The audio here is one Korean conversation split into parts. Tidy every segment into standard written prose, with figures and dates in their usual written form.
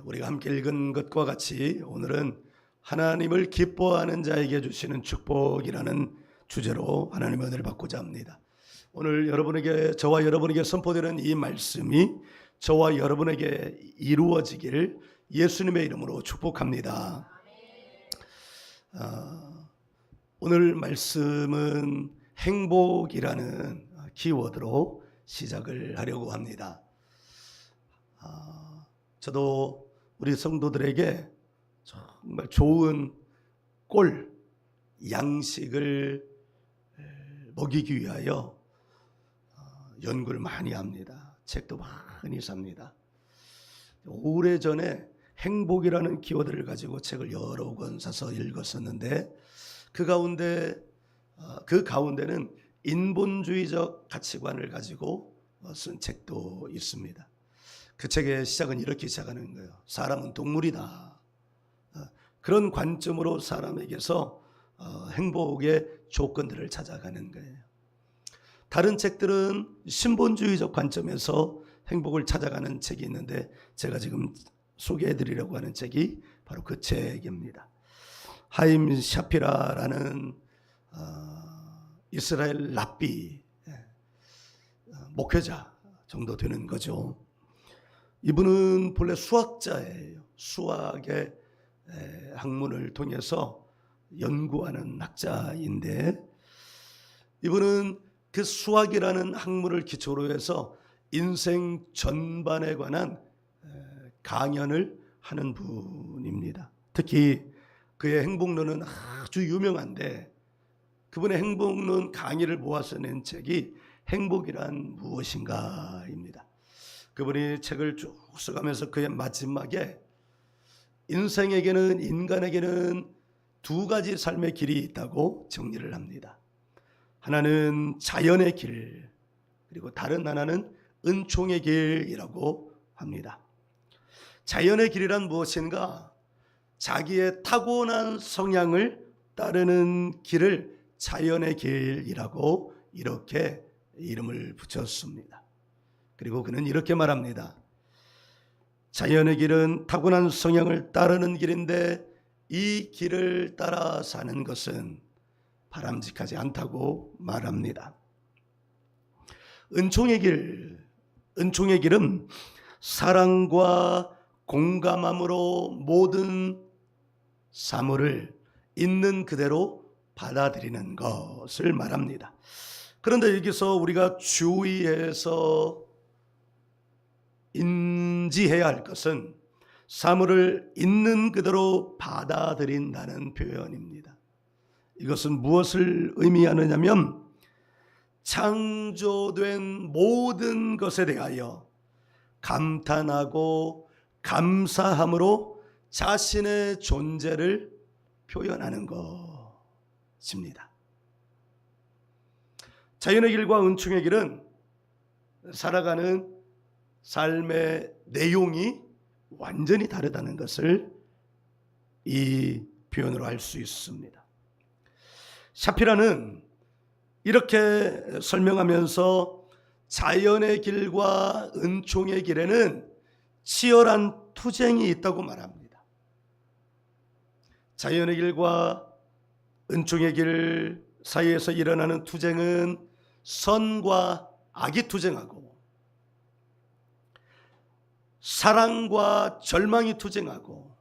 우리가 함께 읽은 것과 같이 오늘은 하나님을 기뻐하는 자에게 주시는 축복이라는 주제로 하나님의 은혜를 받고자 합니다. 오늘 저와 여러분에게 선포되는 이 말씀이 저와 여러분에게 이루어지길 예수님의 이름으로 축복합니다. 오늘 말씀은 행복이라는 키워드로 시작을 하려고 합니다. 저도 우리 성도들에게 정말 좋은 꼴, 양식을 먹이기 위하여 연구를 많이 합니다. 책도 많이 삽니다. 오래전에 행복이라는 키워드를 가지고 책을 여러 권 사서 읽었었는데 그 가운데는 인본주의적 가치관을 가지고 쓴 책도 있습니다. 그 책의 시작은 이렇게 시작하는 거예요. 사람은 동물이다. 그런 관점으로 사람에게서 행복의 조건들을 찾아가는 거예요. 다른 책들은 신본주의적 관점에서 행복을 찾아가는 책이 있는데 제가 지금 소개해드리려고 하는 책이 바로 그 책입니다. 하임 샤피라라는 이스라엘 랍비 목회자 정도 되는 거죠. 이분은 본래 수학자예요. 수학의 학문을 통해서 연구하는 학자인데 이분은 그 수학이라는 학문을 기초로 해서 인생 전반에 관한 강연을 하는 분입니다. 특히 그의 행복론은 아주 유명한데 그분의 행복론 강의를 모아서 낸 책이 행복이란 무엇인가입니다. 그분이 책을 쭉 써가면서 그의 마지막에 인간에게는 두 가지 삶의 길이 있다고 정리를 합니다. 하나는 자연의 길, 그리고 다른 하나는 은총의 길이라고 합니다. 자연의 길이란 무엇인가? 자기의 타고난 성향을 따르는 길을 자연의 길이라고 이렇게 이름을 붙였습니다. 그리고 그는 이렇게 말합니다. 자연의 길은 타고난 성향을 따르는 길인데 이 길을 따라 사는 것은 바람직하지 않다고 말합니다. 은총의 길은 사랑과 공감함으로 모든 사물을 있는 그대로 받아들이는 것을 말합니다. 그런데 여기서 우리가 주의해서 인지해야 할 것은 사물을 있는 그대로 받아들인다는 표현입니다. 이것은 무엇을 의미하느냐면 창조된 모든 것에 대하여 감탄하고 감사함으로 자신의 존재를 표현하는 것입니다. 자연의 길과 은총의 길은 살아가는 삶의 내용이 완전히 다르다는 것을 이 표현으로 알 수 있습니다. 샤피라는 이렇게 설명하면서 자연의 길과 은총의 길에는 치열한 투쟁이 있다고 말합니다. 자연의 길과 은총의 길 사이에서 일어나는 투쟁은 선과 악이 투쟁하고 사랑과 절망이 투쟁하고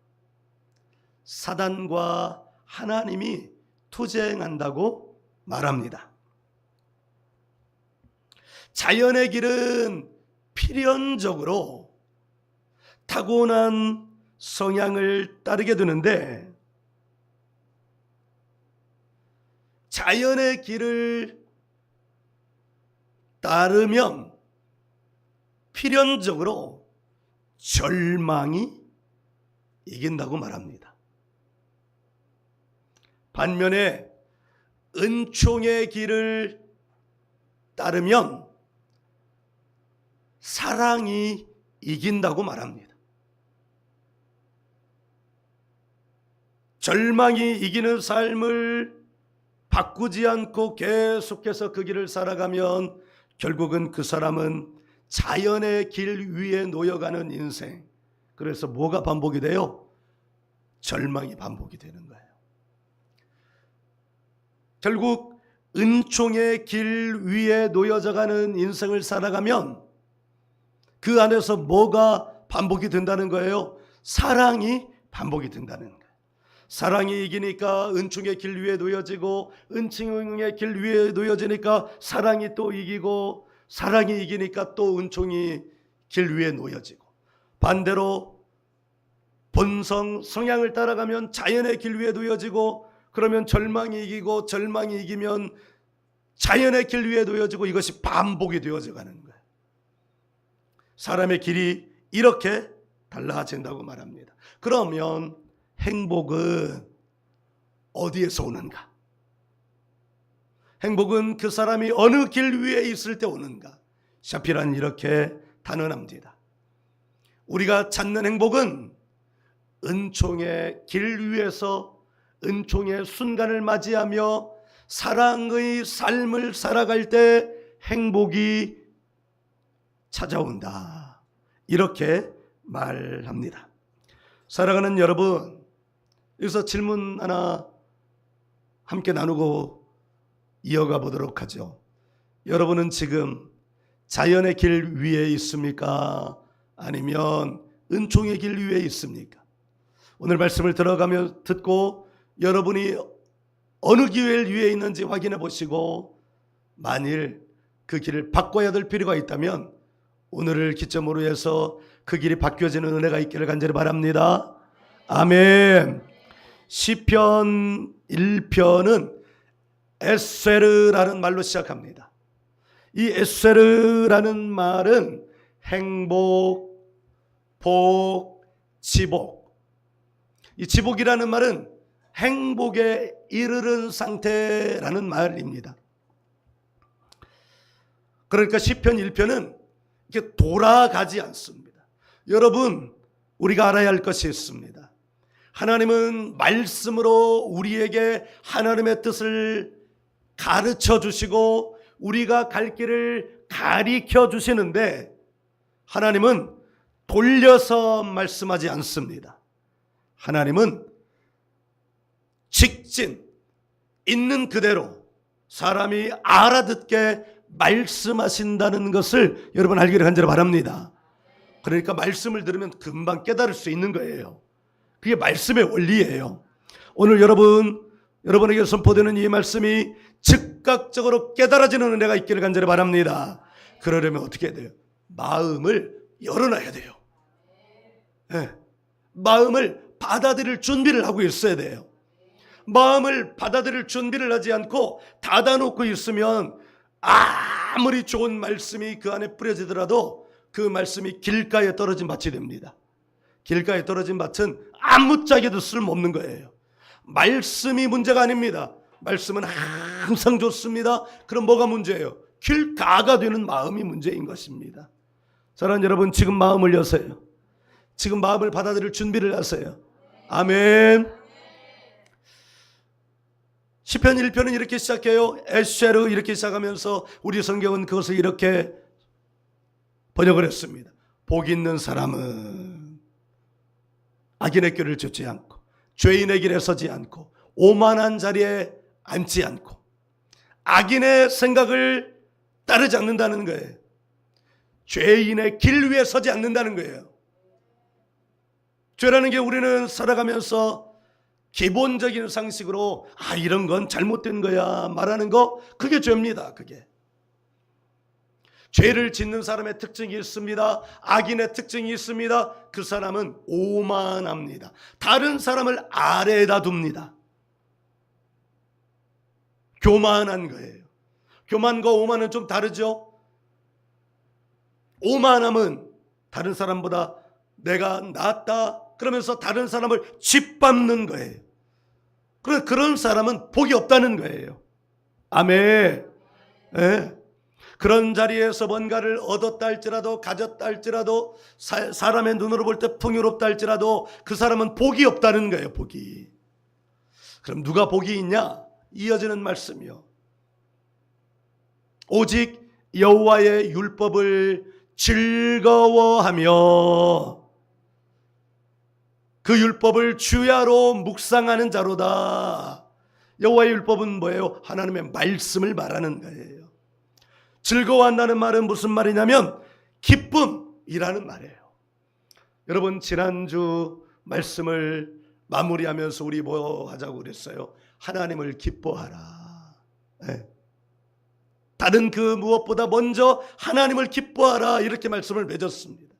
사단과 하나님이 투쟁한다고 말합니다. 자연의 길은 필연적으로 타고난 성향을 따르게 되는데 자연의 길을 따르면 필연적으로 절망이 이긴다고 말합니다. 반면에 은총의 길을 따르면 사랑이 이긴다고 말합니다. 절망이 이기는 삶을 바꾸지 않고 계속해서 그 길을 살아가면 결국은 그 사람은 자연의 길 위에 놓여가는 인생, 그래서 뭐가 반복이 돼요? 절망이 반복이 되는 거예요. 결국 은총의 길 위에 놓여져가는 인생을 살아가면 그 안에서 뭐가 반복이 된다는 거예요? 사랑이 반복이 된다는 거예요. 사랑이 이기니까 은총의 길 위에 놓여지고, 은총의 길 위에 놓여지니까 사랑이 또 이기고, 사랑이 이기니까 또 은총이 길 위에 놓여지고, 반대로 본성 성향을 따라가면 자연의 길 위에 놓여지고, 그러면 절망이 이기고, 절망이 이기면 자연의 길 위에 놓여지고, 이것이 반복이 되어져 가는 거예요. 사람의 길이 이렇게 달라진다고 말합니다. 그러면 행복은 어디에서 오는가? 행복은 그 사람이 어느 길 위에 있을 때 오는가? 샤피라는 이렇게 단언합니다. 우리가 찾는 행복은 은총의 길 위에서 은총의 순간을 맞이하며 사랑의 삶을 살아갈 때 행복이 찾아온다. 이렇게 말합니다. 사랑하는 여러분, 여기서 질문 하나 함께 나누고 이어가 보도록 하죠. 여러분은 지금 자연의 길 위에 있습니까? 아니면 은총의 길 위에 있습니까? 오늘 말씀을 들어가며 듣고 여러분이 어느 길 위에 있는지 확인해 보시고, 만일 그 길을 바꿔야 될 필요가 있다면 오늘을 기점으로 해서 그 길이 바뀌어지는 은혜가 있기를 간절히 바랍니다. 아멘. 시편 1편은 에세르라는 말로 시작합니다. 이 에세르라는 말은 행복, 복, 지복. 이 지복이라는 말은 행복에 이르는 상태라는 말입니다. 그러니까 시편 1편은 이렇게 돌아가지 않습니다. 여러분, 우리가 알아야 할 것이 있습니다. 하나님은 말씀으로 우리에게 하나님의 뜻을 가르쳐 주시고 우리가 갈 길을 가리켜 주시는데, 하나님은 돌려서 말씀하지 않습니다. 하나님은 직진, 있는 그대로 사람이 알아듣게 말씀하신다는 것을 여러분 알기를 간절히 바랍니다. 그러니까 말씀을 들으면 금방 깨달을 수 있는 거예요. 그게 말씀의 원리예요. 오늘 여러분에게 선포되는 이 말씀이 즉각적으로 깨달아지는 은혜가 있기를 간절히 바랍니다. 그러려면 어떻게 해야 돼요? 마음을 열어놔야 돼요. 네. 마음을 받아들일 준비를 하고 있어야 돼요. 마음을 받아들일 준비를 하지 않고 닫아놓고 있으면 아무리 좋은 말씀이 그 안에 뿌려지더라도 그 말씀이 길가에 떨어진 밭이 됩니다. 길가에 떨어진 밭은 아무짝에도 쓸모없는 거예요. 말씀이 문제가 아닙니다. 말씀은 항상 좋습니다. 그럼 뭐가 문제예요? 길가가 되는 마음이 문제인 것입니다. 사랑하는 여러분, 지금 마음을 여세요. 지금 마음을 받아들일 준비를 하세요. 아멘. 시편 1편은 이렇게 시작해요. 에쉐르 이렇게 시작하면서 우리 성경은 그것을 이렇게 번역을 했습니다. 복 있는 사람은 악인의 꾀를 좇지 않고 죄인의 길에 서지 않고 오만한 자리에 앉지 않고 악인의 생각을 따르지 않는다는 거예요. 죄인의 길 위에 서지 않는다는 거예요. 죄라는 게 우리는 살아가면서 기본적인 상식으로 이런 건 잘못된 거야 말하는 거, 그게 죄입니다. 그게 죄를 짓는 사람의 특징이 있습니다. 악인의 특징이 있습니다. 그 사람은 오만합니다. 다른 사람을 아래에다 둡니다. 교만한 거예요. 교만과 오만은 좀 다르죠. 오만함은 다른 사람보다 내가 낫다 그러면서 다른 사람을 짓밟는 거예요. 그런 사람은 복이 없다는 거예요. 아멘. 네. 그런 자리에서 뭔가를 얻었다 할지라도 가졌다 할지라도 사람의 눈으로 볼 때 풍요롭다 할지라도 그 사람은 복이 없다는 거예요. 복이. 그럼 누가 복이 있냐? 이어지는 말씀이요. 오직 여호와의 율법을 즐거워하며 그 율법을 주야로 묵상하는 자로다. 여호와의 율법은 뭐예요? 하나님의 말씀을 말하는 거예요. 즐거워한다는 말은 무슨 말이냐면 기쁨이라는 말이에요. 여러분, 지난주 말씀을 마무리하면서 우리 뭐 하자고 그랬어요? 하나님을 기뻐하라. 네. 다른 그 무엇보다 먼저 하나님을 기뻐하라, 이렇게 말씀을 맺었습니다.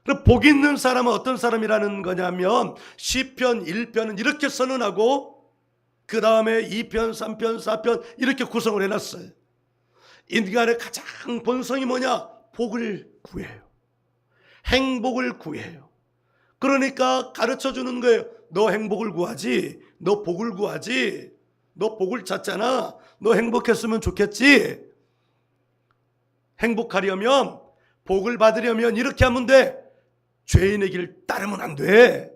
그럼 복 있는 사람은 어떤 사람이라는 거냐면 시편 1편은 이렇게 선언하고 그 다음에 2편, 3편, 4편 이렇게 구성을 해놨어요. 인간의 가장 본성이 뭐냐? 복을 구해요. 행복을 구해요. 그러니까 가르쳐주는 거예요. 너 행복을 구하지? 너 복을 구하지? 너 복을 찾잖아. 너 행복했으면 좋겠지? 행복하려면, 복을 받으려면 이렇게 하면 돼. 죄인의 길을 따르면 안 돼.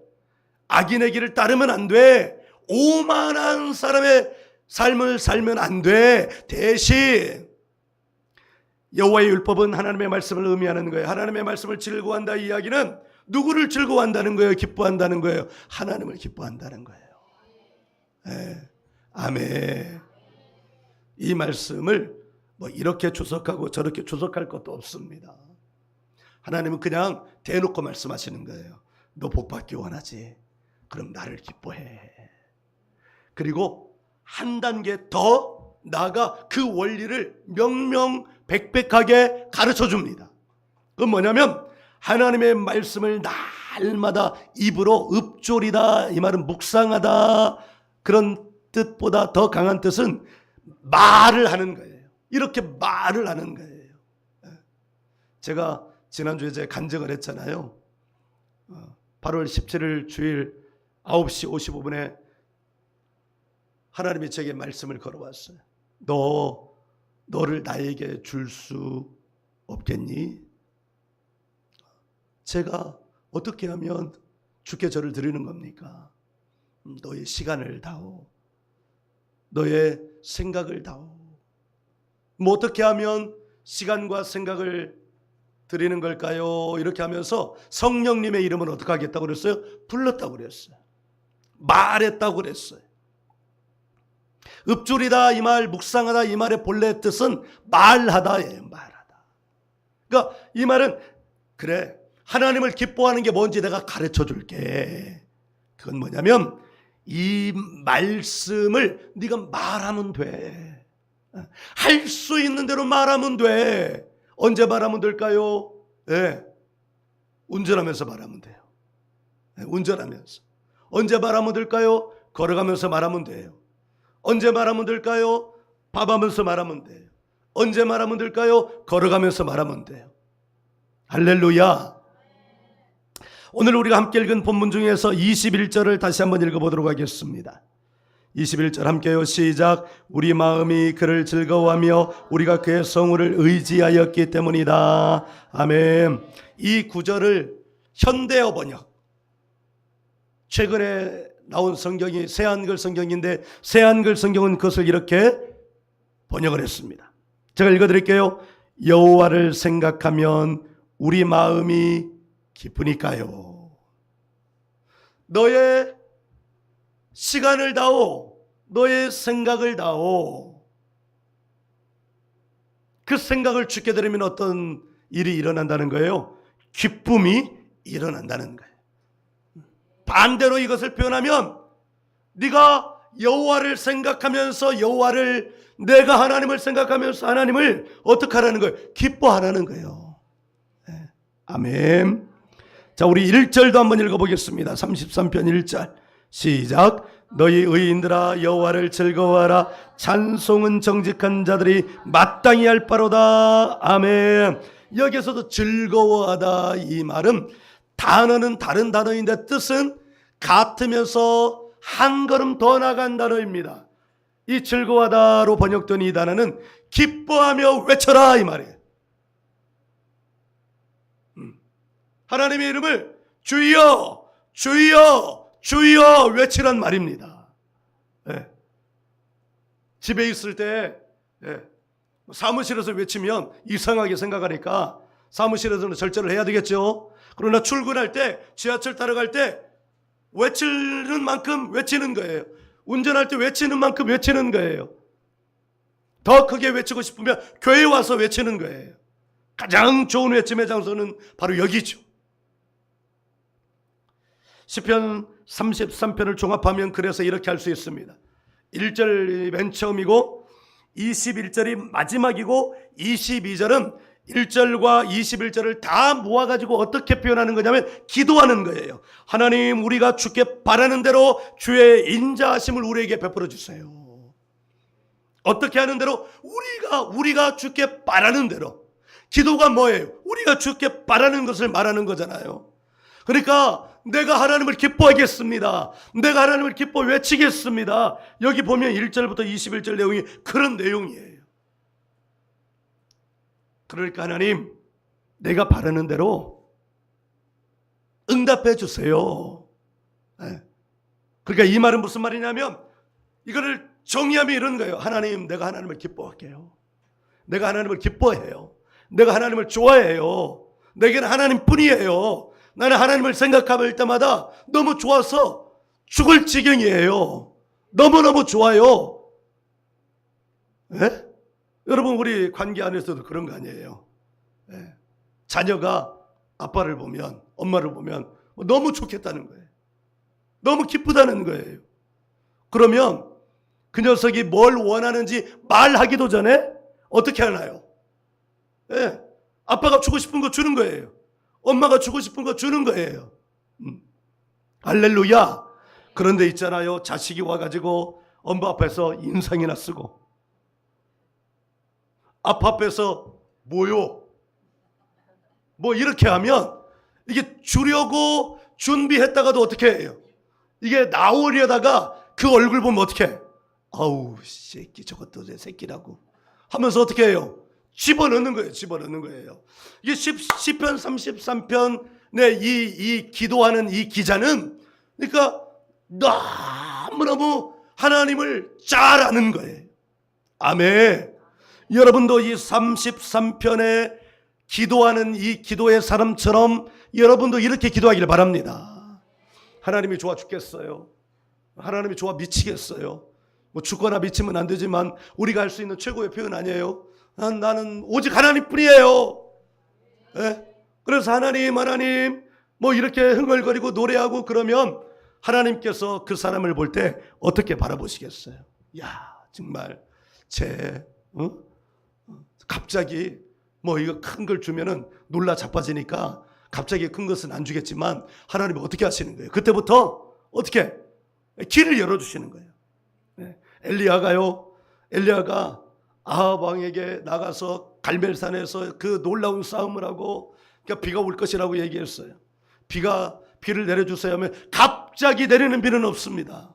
악인의 길을 따르면 안 돼. 오만한 사람의 삶을 살면 안 돼. 대신 여호와의 율법은 하나님의 말씀을 의미하는 거예요. 하나님의 말씀을 즐거워한다, 이 이야기는 누구를 즐거워한다는 거예요? 기뻐한다는 거예요? 하나님을 기뻐한다는 거예요. 네. 아멘. 이 말씀을 뭐 이렇게 주석하고 저렇게 주석할 것도 없습니다. 하나님은 그냥 대놓고 말씀하시는 거예요. 너 복받기 원하지? 그럼 나를 기뻐해. 그리고 한 단계 더 나아가 그 원리를 명명백백하게 가르쳐 줍니다. 그건 뭐냐면 하나님의 말씀을 날마다 입으로 읊조리다, 이 말은 묵상하다, 그런 뜻보다 더 강한 뜻은 말을 하는 거예요. 이렇게 말을 하는 거예요. 제가 지난주에 제가 간증을 했잖아요. 8월 17일 주일 9시 55분에 하나님이 제게 말씀을 걸어왔어요. 너를 나에게 줄 수 없겠니? 제가 어떻게 하면 주께 저를 드리는 겁니까? 너의 시간을 다오. 너의 생각을 다오. 뭐 어떻게 하면 시간과 생각을 드리는 걸까요? 이렇게 하면서 성령님의 이름을 어떻게 하겠다고 그랬어요? 불렀다고 그랬어요. 말했다고 그랬어요. 읊조리다, 이 말, 묵상하다, 이 말의 본래 뜻은 말하다예요. 말하다. 그러니까 이 말은 그래, 하나님을 기뻐하는 게 뭔지 내가 가르쳐 줄게. 그건 뭐냐면 이 말씀을 네가 말하면 돼. 할 수 있는 대로 말하면 돼. 언제 말하면 될까요? 네. 운전하면서 말하면 돼요. 네, 운전하면서. 언제 말하면 될까요? 걸어가면서 말하면 돼요. 언제 말하면 될까요? 밥하면서 말하면 돼요. 언제 말하면 될까요? 걸어가면서 말하면 돼요. 할렐루야. 오늘 우리가 함께 읽은 본문 중에서 21절을 다시 한번 읽어보도록 하겠습니다. 21절 함께요. 시작. 우리 마음이 그를 즐거워하며 우리가 그의 성호를 의지하였기 때문이다. 아멘. 이 구절을 현대어 번역, 최근에 나온 성경이 새한글 성경인데 새한글 성경은 그것을 이렇게 번역을 했습니다. 제가 읽어드릴게요. 여호와를 생각하면 우리 마음이 기쁘니까요. 너의 시간을 다오, 너의 생각을 다오. 그 생각을 주께 드리면 어떤 일이 일어난다는 거예요? 기쁨이 일어난다는 거예요. 반대로 이것을 표현하면 네가 여호와를 생각하면서 내가 하나님을 생각하면서 하나님을 어떻게 하라는 거예요? 기뻐하라는 거예요. 네. 아멘. 자, 우리 1절도 한번 읽어보겠습니다. 33편 1절 시작. 너희 의인들아 여호와를 즐거워하라. 찬송은 정직한 자들이 마땅히 할 바로다. 아멘. 여기서도 즐거워하다, 이 말은 단어는 다른 단어인데 뜻은 같으면서 한 걸음 더 나간 단어입니다. 이 즐거워하다로 번역된 이 단어는 기뻐하며 외쳐라, 이 말이에요. 하나님의 이름을 주여 주여 주여 외치란 말입니다. 네. 집에 있을 때 사무실에서 외치면 이상하게 생각하니까 사무실에서는 절제를 해야 되겠죠. 그러나 출근할 때, 지하철 타러 갈 때 외치는 만큼 외치는 거예요. 운전할 때 외치는 만큼 외치는 거예요. 더 크게 외치고 싶으면 교회에 와서 외치는 거예요. 가장 좋은 외침의 장소는 바로 여기죠. 시편 33편을 종합하면 그래서 이렇게 할 수 있습니다. 1절이 맨 처음이고 21절이 마지막이고 22절은 1절과 21절을 다 모아가지고 어떻게 표현하는 거냐면 기도하는 거예요. 하나님, 우리가 주께 바라는 대로 주의 인자하심을 우리에게 베풀어 주세요. 어떻게 하는 대로? 우리가 주께 바라는 대로. 기도가 뭐예요? 우리가 주께 바라는 것을 말하는 거잖아요. 그러니까 내가 하나님을 기뻐하겠습니다. 내가 하나님을 기뻐 외치겠습니다. 여기 보면 1절부터 21절 내용이 그런 내용이에요. 그러니까 하나님, 내가 바라는 대로 응답해 주세요. 그러니까 이 말은 무슨 말이냐면 이거를 정의하면 이런 거예요. 하나님, 내가 하나님을 기뻐할게요. 내가 하나님을 기뻐해요. 내가 하나님을 좋아해요. 내게는 하나님뿐이에요. 나는 하나님을 생각할 때마다 너무 좋아서 죽을 지경이에요. 너무너무 좋아요. 네? 여러분, 우리 관계 안에서도 그런 거 아니에요? 네. 자녀가 아빠를 보면, 엄마를 보면 너무 좋겠다는 거예요. 너무 기쁘다는 거예요. 그러면 그 녀석이 뭘 원하는지 말하기도 전에 어떻게 하나요? 네. 아빠가 주고 싶은 거 주는 거예요. 엄마가 주고 싶은 거 주는 거예요. 할렐루야. 그런데 있잖아요, 자식이 와가지고 엄마 앞에서 인상이나 쓰고 아빠 앞에서 뭐요? 뭐 이렇게 하면 이게 주려고 준비했다가도 어떻게 해요? 이게 나오려다가 그 얼굴 보면 어떻게 해? 아우, 새끼, 저것도 내 새끼라고 하면서 어떻게 해요? 집어넣는 거예요. 집어넣는 거예요. 이게 시편 33편의 이 기도하는 이 기자는 그러니까 너무너무 하나님을 잘 아는 거예요. 아멘. 여러분도 이 33편에 기도하는 이 기도의 사람처럼 여러분도 이렇게 기도하기를 바랍니다. 하나님이 좋아 죽겠어요. 하나님이 좋아 미치겠어요. 뭐 죽거나 미치면 안 되지만 우리가 할 수 있는 최고의 표현 아니에요? 나는 오직 하나님뿐이에요. 네? 그래서 하나님 뭐 이렇게 흥얼거리고 노래하고 그러면 하나님께서 그 사람을 볼 때 어떻게 바라보시겠어요? 야, 정말 갑자기 뭐 이거 큰 걸 주면은 놀라 자빠지니까 갑자기 큰 것은 안 주겠지만 하나님이 어떻게 하시는 거예요? 그때부터 어떻게 길을 열어주시는 거예요. 네. 엘리야가 아합 왕에게 나가서 갈멜산에서 그 놀라운 싸움을 하고 그러니까 비가 올 것이라고 얘기했어요. 비를 내려주세요 하면 갑자기 내리는 비는 없습니다.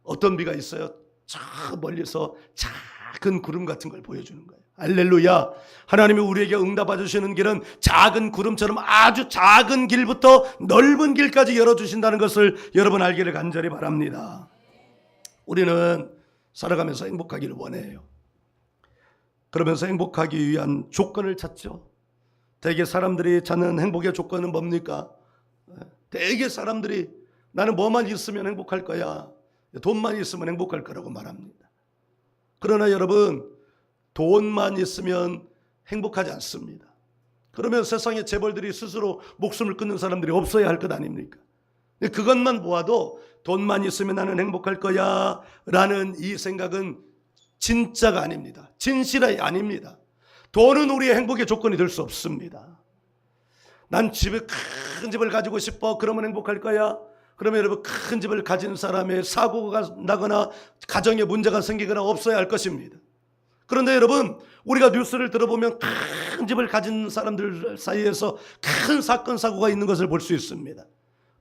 어떤 비가 있어요? 저 멀리서 작은 구름 같은 걸 보여주는 거예요. 할렐루야. 하나님이 우리에게 응답해 주시는 길은 작은 구름처럼 아주 작은 길부터 넓은 길까지 열어주신다는 것을 여러분 알기를 간절히 바랍니다. 우리는 살아가면서 행복하기를 원해요. 그러면서 행복하기 위한 조건을 찾죠. 대개 사람들이 찾는 행복의 조건은 뭡니까? 대개 사람들이 나는 뭐만 있으면 행복할 거야, 돈만 있으면 행복할 거라고 말합니다. 그러나 여러분, 돈만 있으면 행복하지 않습니다. 그러면 세상의 재벌들이 스스로 목숨을 끊는 사람들이 없어야 할 것 아닙니까? 그것만 보아도 돈만 있으면 나는 행복할 거야 라는 이 생각은 진짜가 아닙니다. 진실이 아닙니다. 돈은 우리의 행복의 조건이 될 수 없습니다. 난 큰 집을 가지고 싶어. 그러면 행복할 거야. 그러면 여러분, 큰 집을 가진 사람의 사고가 나거나 가정에 문제가 생기거나 없어야 할 것입니다. 그런데 여러분, 우리가 뉴스를 들어보면 큰 집을 가진 사람들 사이에서 큰 사건 사고가 있는 것을 볼 수 있습니다.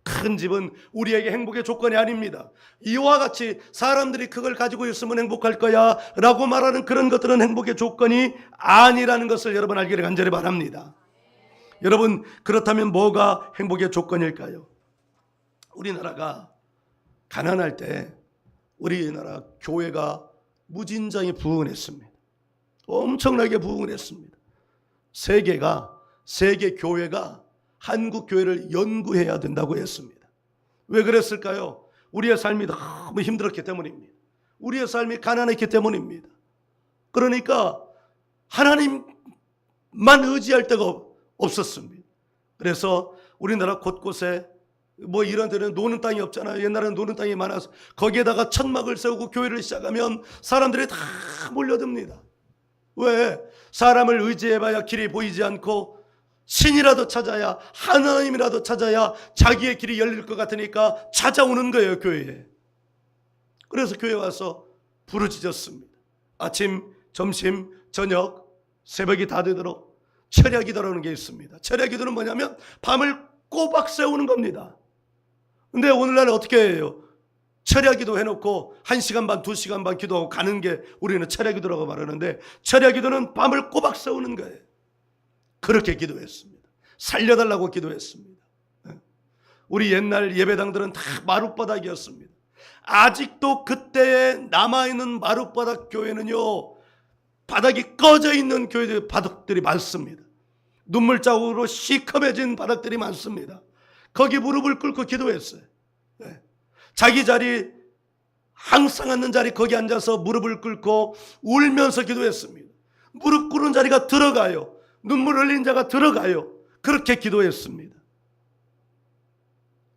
큰 집은 우리에게 행복의 조건이 아닙니다. 이와 같이 사람들이 그걸 가지고 있으면 행복할 거야 라고 말하는 그런 것들은 행복의 조건이 아니라는 것을 여러분 알기를 간절히 바랍니다. 여러분, 그렇다면 뭐가 행복의 조건일까요? 우리나라가 가난할 때 우리나라 교회가 무진장이 부흥했습니다. 엄청나게 부흥을 했습니다. 세계 교회가 한국 교회를 연구해야 된다고 했습니다. 왜 그랬을까요? 우리의 삶이 너무 힘들었기 때문입니다. 우리의 삶이 가난했기 때문입니다. 그러니까 하나님만 의지할 데가 없었습니다. 그래서 우리나라 곳곳에 이런 데는 노는 땅이 없잖아요. 옛날에는 노는 땅이 많아서 거기에다가 천막을 세우고 교회를 시작하면 사람들이 다 몰려듭니다. 왜? 사람을 의지해봐야 길이 보이지 않고 신이라도 찾아야, 하나님이라도 찾아야 자기의 길이 열릴 것 같으니까 찾아오는 거예요, 교회에. 그래서 교회 와서 부르짖었습니다. 아침, 점심, 저녁, 새벽이 다 되도록 철야기도라는 게 있습니다. 철야기도는 뭐냐면 밤을 꼬박 세우는 겁니다. 근데 오늘날 어떻게 해요? 철야기도 해놓고 1시간 반, 2시간 반 기도하고 가는 게 우리는 철야기도라고 말하는데, 철야기도는 밤을 꼬박 세우는 거예요. 그렇게 기도했습니다. 살려달라고 기도했습니다. 우리 옛날 예배당들은 다 마룻바닥이었습니다. 아직도 그때에 남아있는 마룻바닥 교회는요, 바닥이 꺼져 있는 교회들 바닥들이 많습니다. 눈물 자국으로 시커매진 바닥들이 많습니다. 거기 무릎을 꿇고 기도했어요. 자기 자리, 항상 앉는 자리 거기 앉아서 무릎을 꿇고 울면서 기도했습니다. 무릎 꿇은 자리가 들어가요. 눈물 흘린 자가 들어가요. 그렇게 기도했습니다.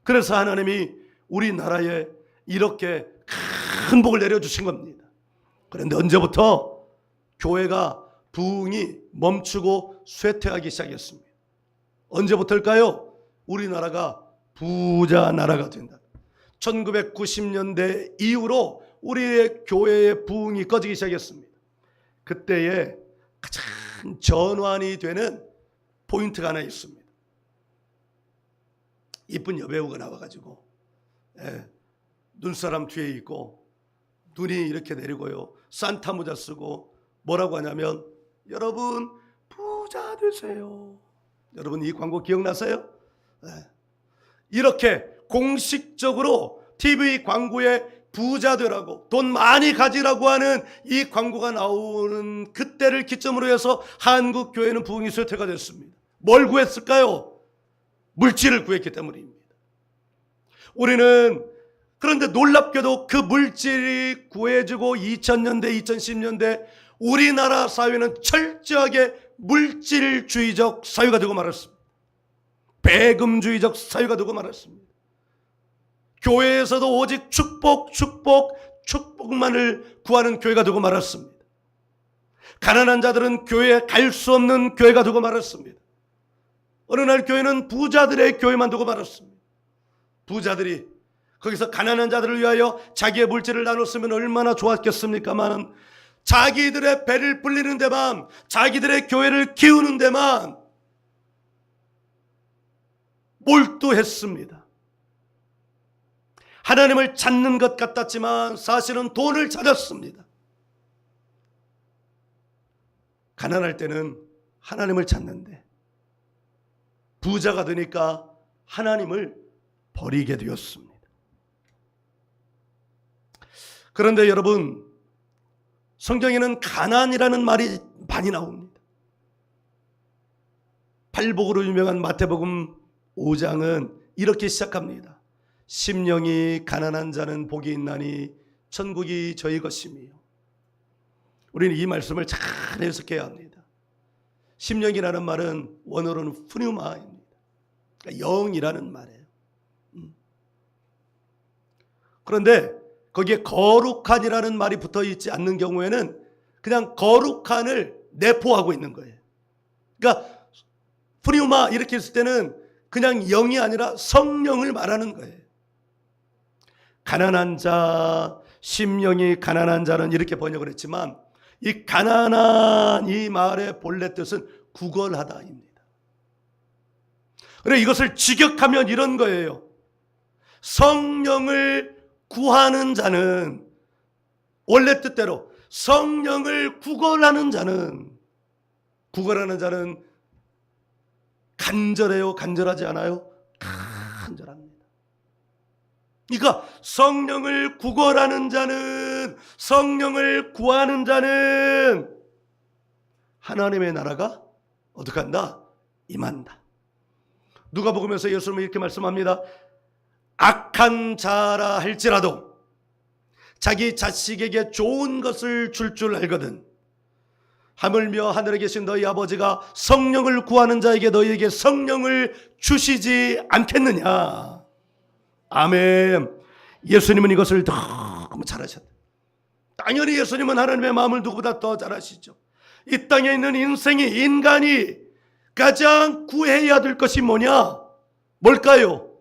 그래서 하나님이 우리나라에 이렇게 큰 복을 내려주신 겁니다. 그런데 언제부터 교회가 부흥이 멈추고 쇠퇴하기 시작했습니다. 언제부터일까요? 우리나라가 부자 나라가 된다. 1990년대 이후로 우리의 교회의 부흥이 꺼지기 시작했습니다. 그때에 가장 전환이 되는 포인트가 하나 있습니다. 이쁜 여배우가 나와가지고 눈사람 뒤에 있고 눈이 이렇게 내리고요, 산타 모자 쓰고 뭐라고 하냐면 여러분 부자 되세요. 여러분 이 광고 기억나세요? 이렇게 공식적으로 TV 광고에 부자 되라고, 돈 많이 가지라고 하는 이 광고가 나오는 그때를 기점으로 해서 한국 교회는 부흥이 쇠퇴가 됐습니다. 뭘 구했을까요? 물질을 구했기 때문입니다. 우리는 그런데 놀랍게도 그 물질이 구해지고 2000년대, 2010년대 우리나라 사회는 철저하게 물질주의적 사회가 되고 말았습니다. 배금주의적 사회가 되고 말았습니다. 교회에서도 오직 축복만을 구하는 교회가 되고 말았습니다. 가난한 자들은 교회에 갈 수 없는 교회가 되고 말았습니다. 어느 날 교회는 부자들의 교회만 되고 말았습니다. 부자들이 거기서 가난한 자들을 위하여 자기의 물질을 나눴으면 얼마나 좋았겠습니까만, 자기들의 배를 불리는 데만, 자기들의 교회를 키우는 데만 몰두했습니다. 하나님을 찾는 것 같았지만 사실은 돈을 찾았습니다. 가난할 때는 하나님을 찾는데 부자가 되니까 하나님을 버리게 되었습니다. 그런데 여러분, 성경에는 가난이라는 말이 많이 나옵니다. 팔복으로 유명한 마태복음 5장은 이렇게 시작합니다. 심령이 가난한 자는 복이 있나니 천국이 저희 것이며. 우리는 이 말씀을 잘 해석해야 합니다. 심령이라는 말은 원어로는 푸뉴마입니다. 그러니까 영이라는 말이에요. 그런데 거기에 거룩한이라는 말이 붙어 있지 않는 경우에는 그냥 거룩한을 내포하고 있는 거예요. 그러니까 푸뉴마 이렇게 했을 때는 그냥 영이 아니라 성령을 말하는 거예요. 가난한 자, 심령이 가난한 자는 이렇게 번역을 했지만, 이 가난한 이 말의 본래 뜻은 구걸하다입니다. 그래, 이것을 직역하면 이런 거예요. 성령을 구하는 자는, 원래 뜻대로 성령을 구걸하는 자는 간절해요? 간절하지 않아요? 간절합니다. 그러니까 성령을 구걸하는 자는, 성령을 구하는 자는 하나님의 나라가 어떻게 한다? 임한다. 누가복음에서 예수님은 이렇게 말씀합니다. 악한 자라 할지라도 자기 자식에게 좋은 것을 줄 알거든 하물며 하늘에 계신 너희 아버지가 성령을 구하는 자에게 너희에게 성령을 주시지 않겠느냐. 아멘. 예수님은 이것을 너무 잘하셨다. 당연히 예수님은 하나님의 마음을 누구보다 더 잘 아시죠. 이 땅에 있는 인간이 가장 구해야 될 것이 뭐냐? 뭘까요?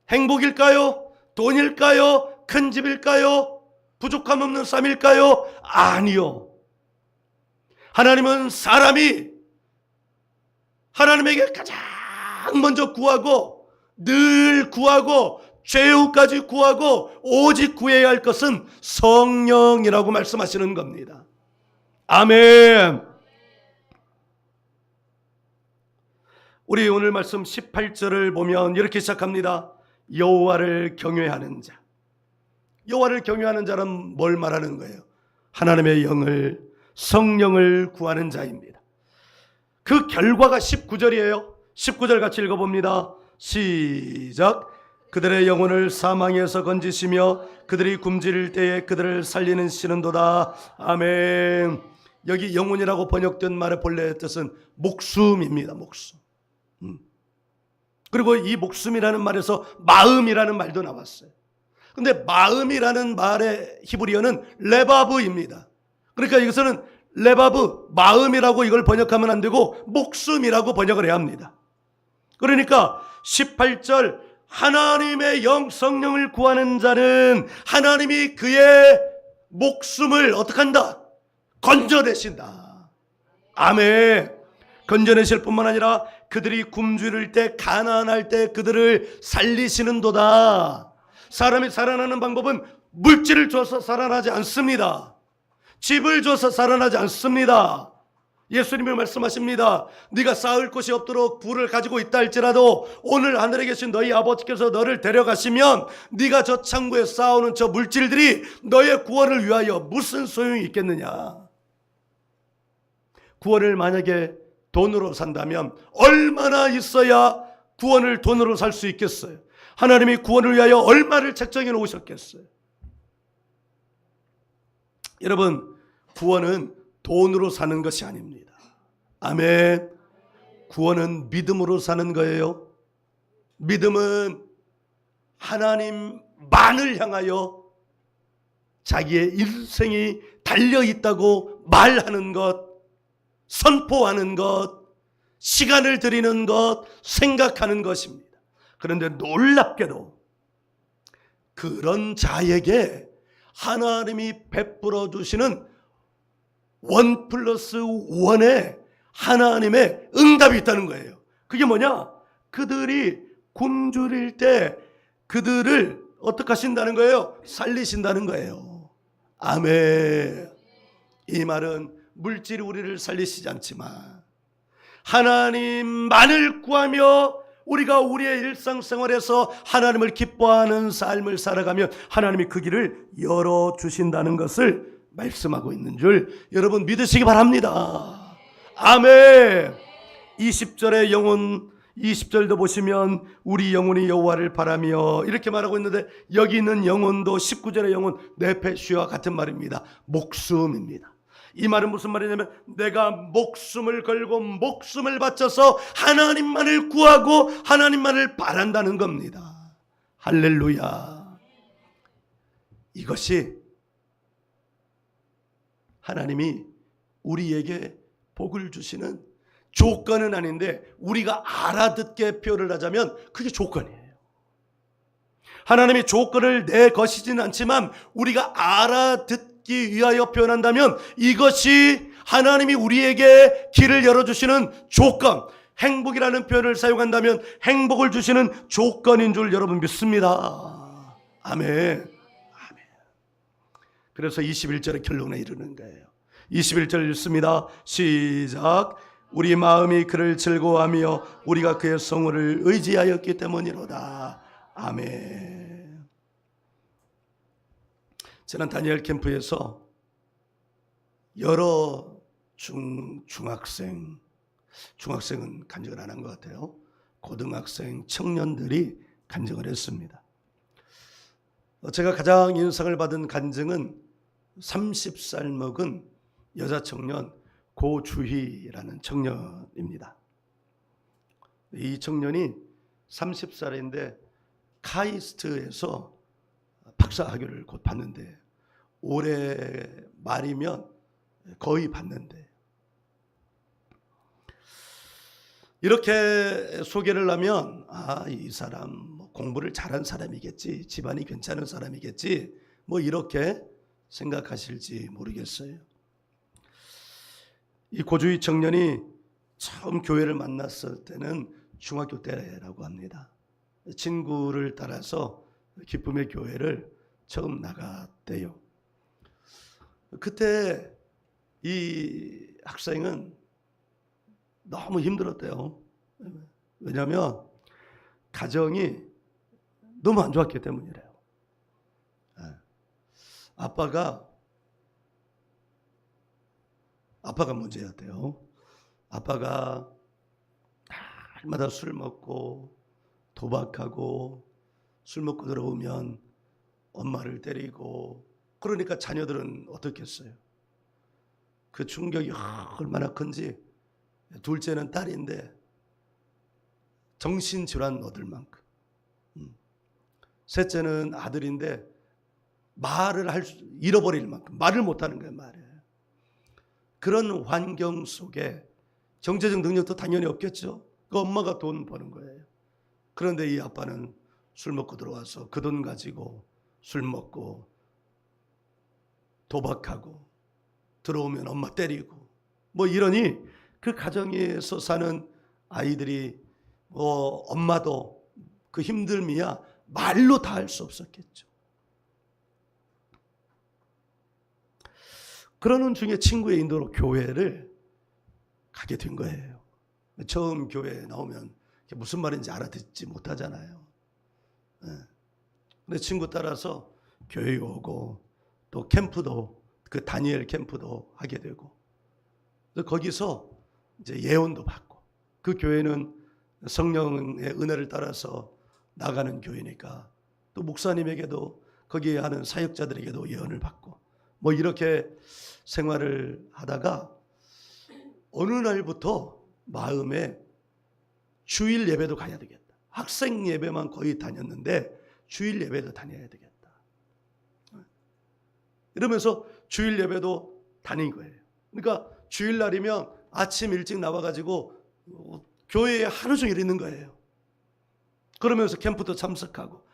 행복일까요? 돈일까요? 큰 집일까요? 부족함 없는 삶일까요? 아니요. 하나님은 사람이 하나님에게 가장 먼저 구하고 늘 구하고 최후까지 구하고 오직 구해야 할 것은 성령이라고 말씀하시는 겁니다. 아멘. 우리 오늘 말씀 18절을 보면 이렇게 시작합니다. 여호와를 경외하는 자. 여호와를 경외하는 자는 뭘 말하는 거예요? 하나님의 영을, 성령을 구하는 자입니다. 그 결과가 19절이에요. 19절 같이 읽어봅니다. 시작. 그들의 영혼을 사망에서 건지시며 그들이 굶주릴 때에 그들을 살리는 시는도다. 아멘. 여기 영혼이라고 번역된 말의 본래 뜻은 목숨입니다. 목숨. 그리고 이 목숨이라는 말에서 마음이라는 말도 나왔어요. 근데 마음이라는 말의 히브리어는 레바브입니다. 그러니까 이것은 레바브, 마음이라고 이걸 번역하면 안 되고 목숨이라고 번역을 해야 합니다. 그러니까 18절 하나님의 영 성령을 구하는 자는 하나님이 그의 목숨을 어떻게 한다? 건져내신다. 아멘. 건져내실 뿐만 아니라 그들이 굶주릴 때 가난할 때 그들을 살리시는도다. 사람이 살아나는 방법은 물질을 줘서 살아나지 않습니다. 집을 줘서 살아나지 않습니다. 예수님이 말씀하십니다. 네가 쌓을 곳이 없도록 부를 가지고 있다 할지라도 오늘 하늘에 계신 너희 아버지께서 너를 데려가시면 네가 저 창고에 쌓아오는 저 물질들이 너의 구원을 위하여 무슨 소용이 있겠느냐. 구원을 만약에 돈으로 산다면 얼마나 있어야 구원을 돈으로 살 수 있겠어요? 하나님이 구원을 위하여 얼마를 책정해 놓으셨겠어요? 여러분, 구원은 돈으로 사는 것이 아닙니다. 아멘. 구원은 믿음으로 사는 거예요. 믿음은 하나님만을 향하여 자기의 일생이 달려있다고 말하는 것, 선포하는 것, 시간을 들이는 것, 생각하는 것입니다. 그런데 놀랍게도 그런 자에게 하나님이 베풀어 주시는 1+1의 하나님의 응답이 있다는 거예요. 그게 뭐냐? 그들이 굶주릴 때 그들을 어떻게 하신다는 거예요? 살리신다는 거예요. 아멘. 이 말은 물질이 우리를 살리시지 않지만 하나님만을 구하며 우리가 우리의 일상생활에서 하나님을 기뻐하는 삶을 살아가면 하나님이 그 길을 열어주신다는 것을 말씀하고 있는 줄 여러분 믿으시기 바랍니다. 아멘. 20절의 영혼, 20절도 보시면 우리 영혼이 여호와를 바라며 이렇게 말하고 있는데 여기 있는 영혼도 19절의 영혼 네페시와 같은 말입니다. 목숨입니다. 이 말은 무슨 말이냐면 내가 목숨을 걸고 목숨을 바쳐서 하나님만을 구하고 하나님만을 바란다는 겁니다. 할렐루야. 이것이 하나님이 우리에게 복을 주시는 조건은 아닌데 우리가 알아듣게 표현을 하자면 그게 조건이에요. 하나님이 조건을 내 것이지는 않지만 우리가 알아듣기 위하여 표현한다면 이것이 하나님이 우리에게 길을 열어주시는 조건, 행복이라는 표현을 사용한다면 행복을 주시는 조건인 줄 여러분 믿습니다. 아멘. 그래서 21절의 결론에 이르는 거예요. 21절 읽습니다. 시작. 우리 마음이 그를 즐거워하며 우리가 그의 성호를 의지하였기 때문이로다. 아멘. 지난 다니엘 캠프에서 여러 중학생 중학생은 간증을 안 한 것 같아요. 고등학생, 청년들이 간증을 했습니다. 제가 가장 인상을 받은 간증은 30살 먹은 여자 청년 고주희라는 청년입니다. 이 청년이 30살인데 카이스트에서 박사학위를 곧 받는데 올해 말이면 거의 받는데, 이렇게 소개를 하면 이 사람 공부를 잘한 사람이겠지, 집안이 괜찮은 사람이겠지, 이렇게 생각하실지 모르겠어요. 이 고주희 청년이 처음 교회를 만났을 때는 중학교 때라고 합니다. 친구를 따라서 기쁨의 교회를 처음 나갔대요. 그때 이 학생은 너무 힘들었대요. 왜냐하면 가정이 너무 안 좋았기 때문이래요. 아빠가 문제였대요. 아빠가 날마다 술 먹고 도박하고, 술 먹고 들어오면 엄마를 때리고, 그러니까 자녀들은 어떻겠어요? 그 충격이 얼마나 큰지. 둘째는 딸인데 정신질환 얻을 만큼, 셋째는 아들인데 말을 잃어버릴 만큼 말을 못하는 거예요. 말을. 그런 환경 속에 경제적 능력도 당연히 없겠죠. 그 엄마가 돈 버는 거예요. 그런데 이 아빠는 술 먹고 들어와서 그 돈 가지고 술 먹고 도박하고, 들어오면 엄마 때리고, 이러니 그 가정에서 사는 아이들이 엄마도 그 힘듦이야 말로 다 할 수 없었겠죠. 그러는 중에 친구의 인도로 교회를 가게 된 거예요. 처음 교회에 나오면 무슨 말인지 알아듣지 못하잖아요. 근데 친구 따라서 교회에 오고, 또 캠프도, 그 다니엘 캠프도 하게 되고, 거기서 이제 예언도 받고, 그 교회는 성령의 은혜를 따라서 나가는 교회니까 또 목사님에게도, 거기에 하는 사역자들에게도 예언을 받고, 이렇게 생활을 하다가 어느 날부터 마음에 주일 예배도 가야 되겠다. 학생 예배만 거의 다녔는데 주일 예배도 다녀야 되겠다. 이러면서 주일 예배도 다닌 거예요. 그러니까 주일날이면 아침 일찍 나와가지고 교회에 하루 종일 있는 거예요. 그러면서 캠프도 참석하고,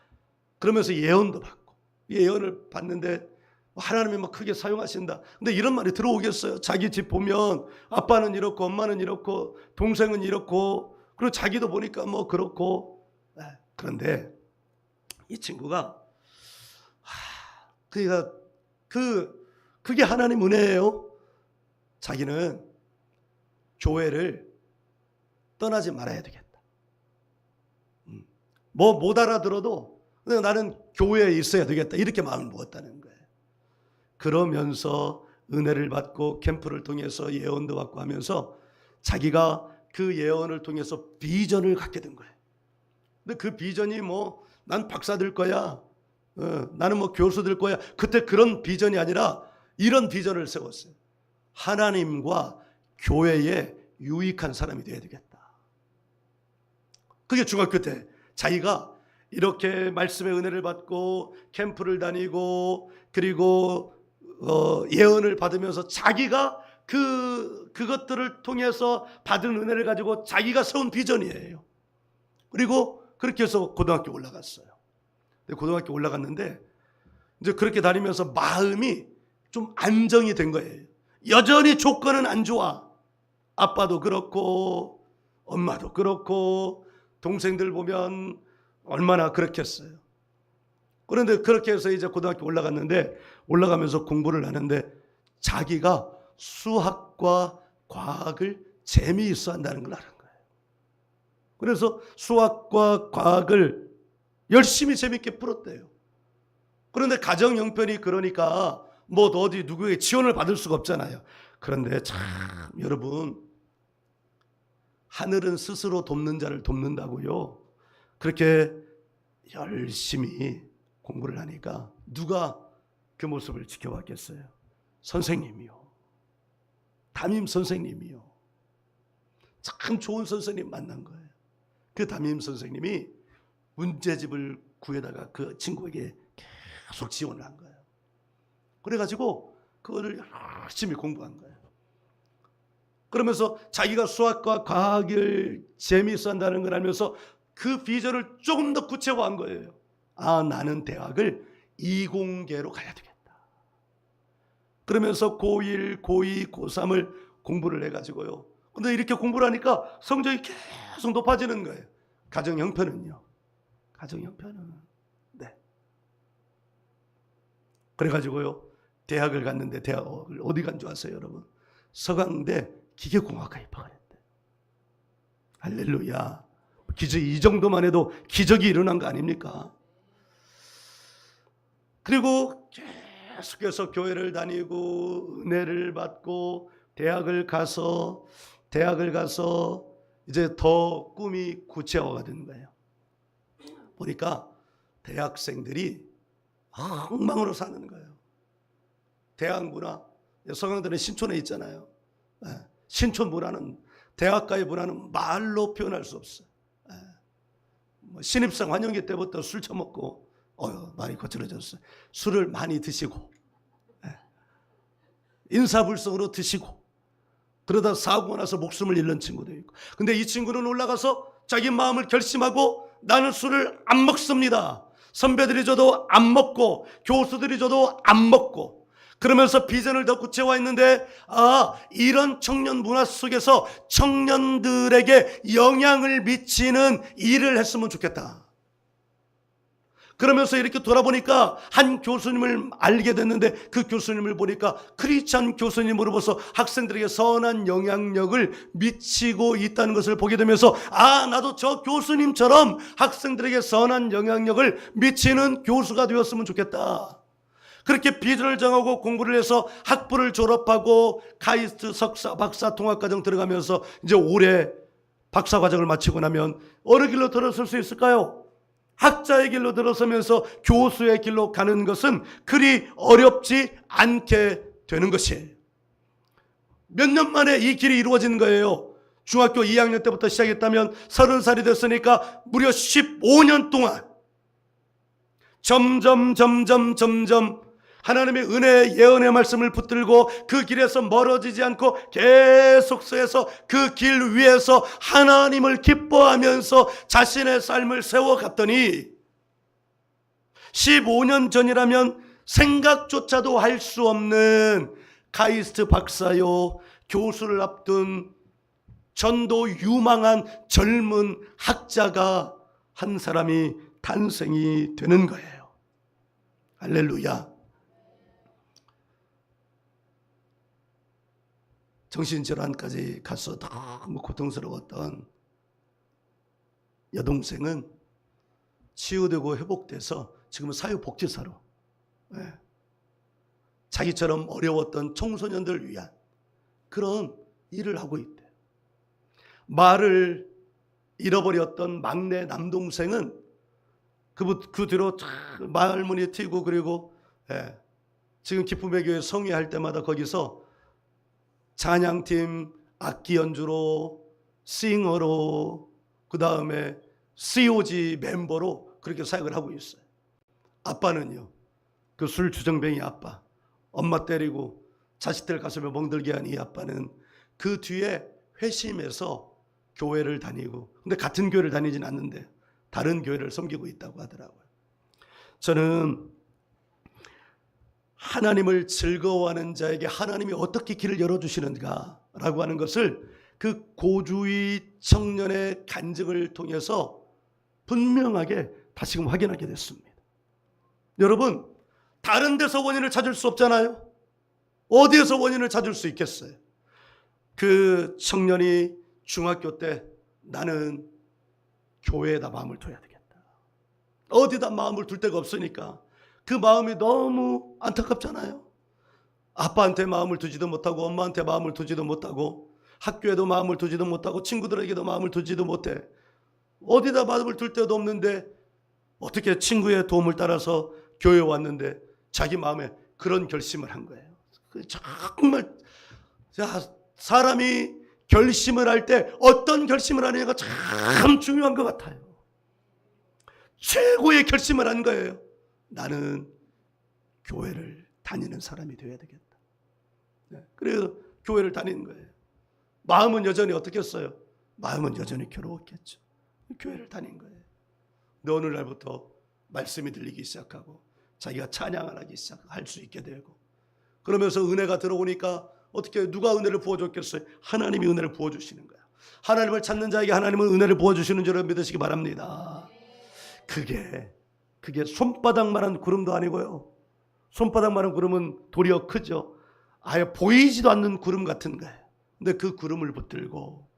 그러면서 예언도 받고, 예언을 받는데 하나님이 크게 사용하신다. 근데 이런 말이 들어오겠어요? 자기 집 보면 아빠는 이렇고 엄마는 이렇고 동생은 이렇고, 그리고 자기도 보니까 그렇고. 그런데 이 친구가 그러니까 그게 하나님 은혜예요. 자기는 교회를 떠나지 말아야 되겠다. 못 알아들어도 그냥 나는 교회에 있어야 되겠다, 이렇게 마음을 먹었다는 거예요. 그러면서 은혜를 받고 캠프를 통해서 예언도 받고 하면서 자기가 그 예언을 통해서 비전을 갖게 된 거예요. 근데 그 비전이 난 박사 될 거야, 나는 교수 될 거야, 그때 그런 비전이 아니라 이런 비전을 세웠어요. 하나님과 교회에 유익한 사람이 되어야 되겠다. 그게 중학교 때 자기가 이렇게 말씀의 은혜를 받고 캠프를 다니고, 그리고 예언을 받으면서 자기가 그것들을 통해서 받은 은혜를 가지고 자기가 세운 비전이에요. 그리고 그렇게 해서 고등학교 올라갔어요. 고등학교 올라갔는데 이제 그렇게 다니면서 마음이 좀 안정이 된 거예요. 여전히 조건은 안 좋아. 아빠도 그렇고 엄마도 그렇고 동생들 보면 얼마나 그렇겠어요. 그런데 그렇게 해서 이제 고등학교 올라갔는데, 올라가면서 공부를 하는데 자기가 수학과 과학을 재미있어 한다는 걸 아는 거예요. 그래서 수학과 과학을 열심히 재밌게 풀었대요. 그런데 가정 형편이 그러니까 어디 누구에게 지원을 받을 수가 없잖아요. 그런데 참 여러분, 하늘은 스스로 돕는 자를 돕는다고요. 그렇게 열심히 공부를 하니까 누가 그 모습을 지켜봤겠어요? 선생님이요. 담임 선생님이요. 참 좋은 선생님 만난 거예요. 그 담임 선생님이 문제집을 구해다가 그 친구에게 계속 지원을 한 거예요. 그래가지고 그거를 열심히 공부한 거예요. 그러면서 자기가 수학과 과학을 재미있어 한다는 걸 알면서 그 비전을 조금 더 구체화한 거예요. 아, 나는 대학을 이공계로 가야 되겠다. 그러면서 고1, 고2, 고3을 공부를 해가지고요. 근데 이렇게 공부를 하니까 성적이 계속 높아지는 거예요. 가정 형편은요. 가정 형편은. 네. 그래가지고요. 대학을 갔는데 대학을 어디 간 줄 아세요, 여러분? 서강대 기계공학과에 입학했대. 할렐루야. 기적, 이 정도만 해도 기적이 일어난 거 아닙니까? 그리고 계속해서 교회를 다니고 은혜를 받고 대학을 가서 이제 더 꿈이 구체화가 되는 거예요. 보니까 대학생들이 엉망으로 사는 거예요. 대학 문화, 서강대는 신촌에 있잖아요. 신촌 문화는, 대학가의 문화는 말로 표현할 수 없어요. 신입생 환영회 때부터 술 처먹고, 많이 거칠어졌어요. 술을 많이 드시고, 인사불성으로 드시고, 그러다 사고가 나서 목숨을 잃는 친구도 있고. 근데 이 친구는 올라가서 자기 마음을 결심하고 나는 술을 안 먹습니다. 선배들이 줘도 안 먹고 교수들이 줘도 안 먹고, 그러면서 비전을 더 구체화했는데, 이런 청년 문화 속에서 청년들에게 영향을 미치는 일을 했으면 좋겠다. 그러면서 이렇게 돌아보니까 한 교수님을 알게 됐는데, 그 교수님을 보니까 크리스찬 교수님으로서 학생들에게 선한 영향력을 미치고 있다는 것을 보게 되면서, 나도 저 교수님처럼 학생들에게 선한 영향력을 미치는 교수가 되었으면 좋겠다. 그렇게 비전을 정하고 공부를 해서 학부를 졸업하고 카이스트 석사, 박사 통합과정 들어가면서 이제 올해 박사과정을 마치고 나면 어느 길로 들어설 수 있을까요? 학자의 길로 들어서면서 교수의 길로 가는 것은 그리 어렵지 않게 되는 것이에요. 몇 년 만에 이 길이 이루어진 거예요. 중학교 2학년 때부터 시작했다면 30살이 됐으니까 무려 15년 동안 점점 하나님의 은혜, 예언의 말씀을 붙들고 그 길에서 멀어지지 않고 계속해서 그 길 위에서 하나님을 기뻐하면서 자신의 삶을 세워갔더니 15년 전이라면 생각조차도 할 수 없는 카이스트 박사요, 교수를 앞둔 전도 유망한 젊은 학자가 한 사람이 탄생이 되는 거예요. 할렐루야. 정신질환까지 가서 너무 고통스러웠던 여동생은 치유되고 회복돼서 지금은 사회복지사로, 자기처럼 어려웠던 청소년들을 위한 그런 일을 하고 있대요. 말을 잃어버렸던 막내 남동생은 그 뒤로 말문이 튀고, 그리고 지금 기쁨의 교회 성회할 때마다 거기서 찬양팀 악기 연주로, 싱어로, 그 다음에 COG 멤버로 그렇게 사역을 하고 있어요. 아빠는요, 그 술 주정뱅이 아빠, 엄마 때리고 자식들 가슴에 멍들게 한 이 아빠는 그 뒤에 회심해서 교회를 다니고, 근데 같은 교회를 다니진 않는데 다른 교회를 섬기고 있다고 하더라고요. 저는 하나님을 즐거워하는 자에게 하나님이 어떻게 길을 열어주시는가라고 하는 것을 그 고주의 청년의 간증을 통해서 분명하게 다시금 확인하게 됐습니다. 여러분, 다른 데서 원인을 찾을 수 없잖아요. 어디에서 원인을 찾을 수 있겠어요? 그 청년이 중학교 때 나는 교회에다 마음을 둬야 되겠다. 어디다 마음을 둘 데가 없으니까 그 마음이 너무 안타깝잖아요. 아빠한테 마음을 두지도 못하고 엄마한테 마음을 두지도 못하고 학교에도 마음을 두지도 못하고 친구들에게도 마음을 두지도 못해. 어디다 마음을 둘 데도 없는데 어떻게 친구의 도움을 따라서 교회에 왔는데 자기 마음에 그런 결심을 한 거예요. 정말 사람이 결심을 할 때 어떤 결심을 하느냐가 참 중요한 것 같아요. 최고의 결심을 한 거예요. 나는 교회를 다니는 사람이 되어야 되겠다. 그래서 교회를 다니는 거예요. 마음은 여전히 어떻겠어요? 마음은 여전히 괴로웠겠죠. 교회를 다닌 거예요. 근데 어느 날부터 말씀이 들리기 시작하고 자기가 찬양을 할 수 있게 되고, 그러면서 은혜가 들어오니까 어떻게 누가 은혜를 부어줬겠어요? 하나님이 은혜를 부어주시는 거예요. 하나님을 찾는 자에게 하나님은 은혜를 부어주시는 줄 믿으시기 바랍니다. 그게 손바닥만한 구름도 아니고요. 손바닥만한 구름은 도리어 크죠. 아예 보이지도 않는 구름 같은 거예요. 근데 그 구름을 붙들고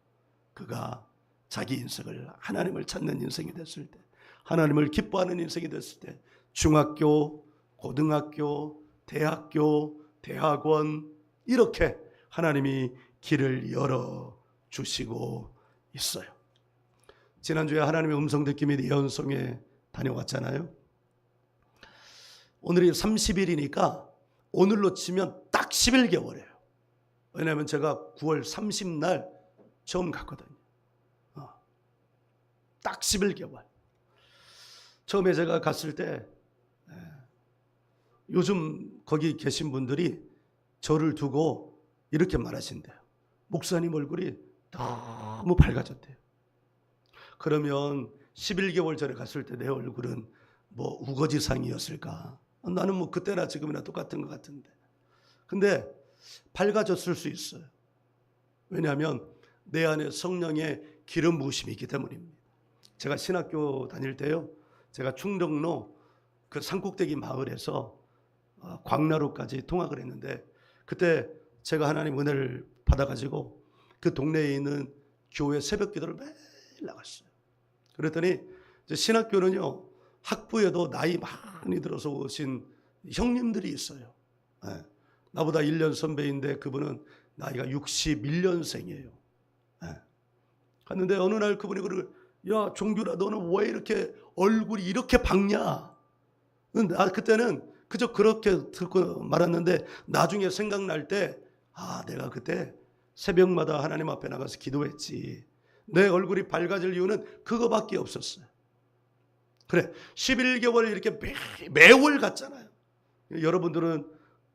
그가 자기 인생을, 하나님을 찾는 인생이 됐을 때, 하나님을 기뻐하는 인생이 됐을 때, 중학교, 고등학교, 대학교, 대학원, 이렇게 하나님이 길을 열어주시고 있어요. 지난주에 하나님의 음성 듣기 및 예언송에 다녀왔잖아요. 오늘이 30일이니까 오늘로 치면 딱 11개월이에요. 왜냐하면 제가 9월 30날 처음 갔거든요. 딱 11개월. 처음에 제가 갔을 때 요즘 거기 계신 분들이 저를 두고 이렇게 말하신대요. 목사님 얼굴이 너무 밝아졌대요. 그러면 11개월 전에 갔을 때 내 얼굴은 뭐 우거지상이었을까? 나는 뭐 그때나 지금이나 똑같은 것 같은데. 근데 밝아졌을 수 있어요. 왜냐하면 내 안에 성령의 기름 부으심이 있기 때문입니다. 제가 신학교 다닐 때요, 제가 충정로 그 산꼭대기 마을에서 광나루까지 통학을 했는데, 그때 제가 하나님 은혜를 받아가지고 그 동네에 있는 교회 새벽 기도를 매일 나갔어요. 그랬더니 이제 신학교는요, 학부에도 나이 많이 들어서 오신 형님들이 있어요. 나보다 1년 선배인데 그분은 나이가 61년생이에요. 갔는데 어느 날 그분이 그러고, 야 종규라, 너는 왜 이렇게 얼굴이 이렇게 밝냐? 그때는 그저 그렇게 듣고 말았는데, 나중에 생각날 때 내가 그때 새벽마다 하나님 앞에 나가서 기도했지. 내 얼굴이 밝아질 이유는 그거밖에 없었어요. 그래, 11개월 이렇게 매월 갔잖아요. 여러분들은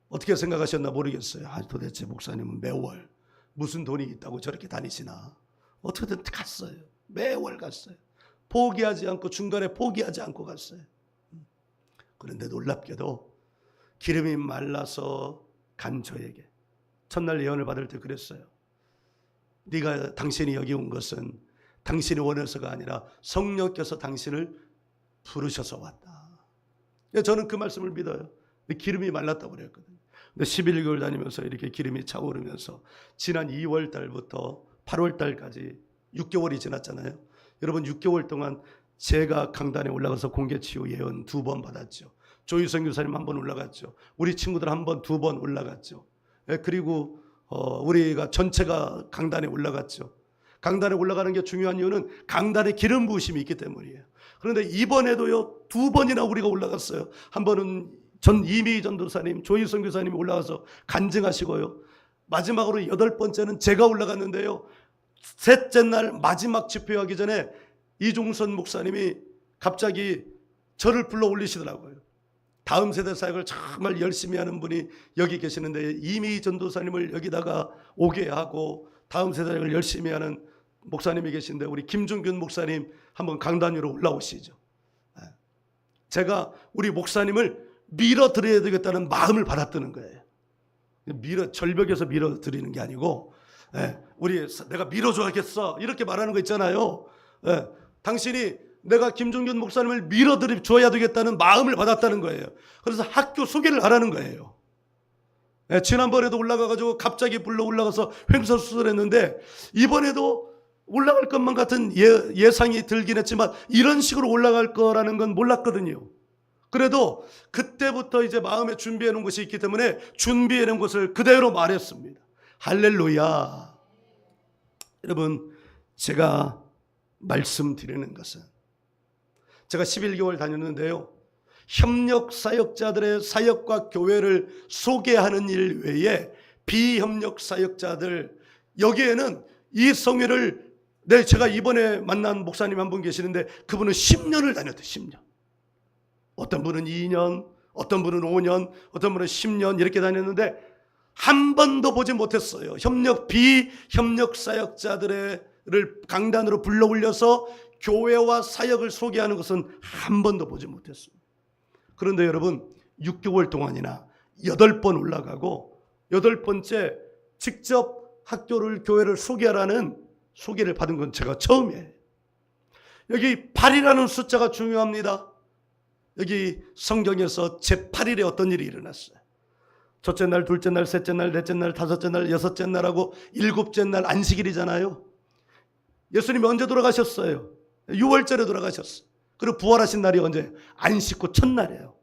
어떻게 생각하셨나 모르겠어요. 도대체 목사님은 매월 무슨 돈이 있다고 저렇게 다니시나? 어떻게든 갔어요. 매월 갔어요. 포기하지 않고, 중간에 포기하지 않고 갔어요. 그런데 놀랍게도 기름이 말라서 간 저에게 첫날 예언을 받을 때 그랬어요. 당신이 여기 온 것은 당신이 원해서가 아니라 성령께서 당신을 부르셔서 왔다. 저는 그 말씀을 믿어요. 기름이 말랐다고 그랬거든요. 근데 11개월 다니면서 이렇게 기름이 차오르면서 지난 2월 달부터 8월 달까지 6개월이 지났잖아요. 여러분, 6개월 동안 제가 강단에 올라가서 공개치유 예언 2번 받았죠. 조유성 교사님 1번 올라갔죠. 우리 친구들 1번, 2번 올라갔죠. 그리고 우리가 전체가 강단에 올라갔죠. 강단에 올라가는 게 중요한 이유는 강단에 기름 부으심이 있기 때문이에요. 그런데 이번에도요, 2번이나 우리가 올라갔어요. 한 번은 이미희 전도사님, 조유성 교사님이 올라가서 간증하시고요. 마지막으로 8번째는 제가 올라갔는데요, 셋째 날 마지막 집회하기 전에 이종선 목사님이 갑자기 저를 불러 올리시더라고요. 다음 세대 사역을 정말 열심히 하는 분이 여기 계시는데, 이미희 전도사님을 여기다가 오게 하고 다음 세대 사역을 열심히 하는 목사님이 계신데, 우리 김중균 목사님 한번 강단 위로 올라오시죠. 제가 우리 목사님을 밀어드려야 되겠다는 마음을 받았다는 거예요. 절벽에서 밀어드리는 게 아니고, 내가 밀어줘야겠어 이렇게 말하는 거 있잖아요. 당신이 내가 김종균 목사님을 밀어드려야 되겠다는 마음을 받았다는 거예요. 그래서 학교 소개를 하라는 거예요. 지난번에도 올라가가지고 갑자기 불러 올라가서 횡설수설했는데, 이번에도 올라갈 것만 같은 예상이 들긴 했지만 이런 식으로 올라갈 거라는 건 몰랐거든요. 그래도 그때부터 이제 마음에 준비해 놓은 것이 있기 때문에 준비해 놓은 것을 그대로 말했습니다. 할렐루야. 여러분, 제가 말씀드리는 것은, 제가 11개월 다녔는데요, 협력 사역자들의 사역과 교회를 소개하는 일 외에 비협력 사역자들, 여기에는 이 성회를, 제가 이번에 만난 목사님 한 분 계시는데 그분은 10년을 다녔대요. 10년. 어떤 분은 2년, 어떤 분은 5년, 어떤 분은 10년 이렇게 다녔는데 한 번도 보지 못했어요. 비협력 사역자들을 강단으로 불러 올려서 교회와 사역을 소개하는 것은 한 번도 보지 못했습니다. 그런데 여러분, 6개월 동안이나 8번 올라가고 8번째 직접 학교를, 교회를 소개하라는 소개를 받은 건 제가 처음이에요. 여기 8이라는 숫자가 중요합니다. 여기 성경에서 제8일에 어떤 일이 일어났어요. 첫째 날, 둘째 날, 셋째 날, 넷째 날, 다섯째 날, 여섯째 날하고 일곱째 날 안식일이잖아요. 예수님이 언제 돌아가셨어요? 6월절에 돌아가셨어요. 그리고 부활하신 날이 언제? 안식 후 첫날이에요.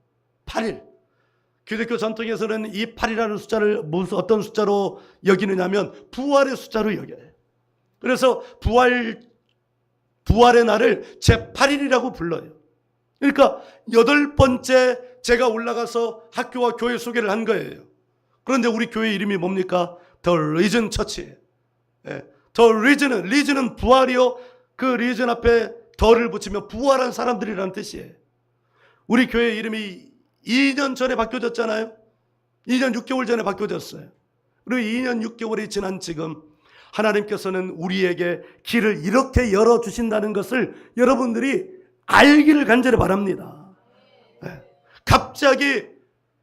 8일. 기독교 전통에서는 이 8이라는 숫자를 어떤 숫자로 여기느냐면 부활의 숫자로 여겨요. 그래서 부활의 날을 제8일이라고 불러요. 그러니까 8번째 제가 올라가서 학교와 교회 소개를 한 거예요. 그런데 우리 교회 이름이 뭡니까? The Risen Church예요. The Risen은 부활이요. 그 리전 앞에 더를 붙이면 부활한 사람들이라는 뜻이에요. 우리 교회 이름이 2년 전에 바뀌어졌잖아요. 2년 6개월 전에 바뀌어졌어요. 그리고 2년 6개월이 지난 지금 하나님께서는 우리에게 길을 이렇게 열어주신다는 것을 여러분들이 알기를 간절히 바랍니다. 갑자기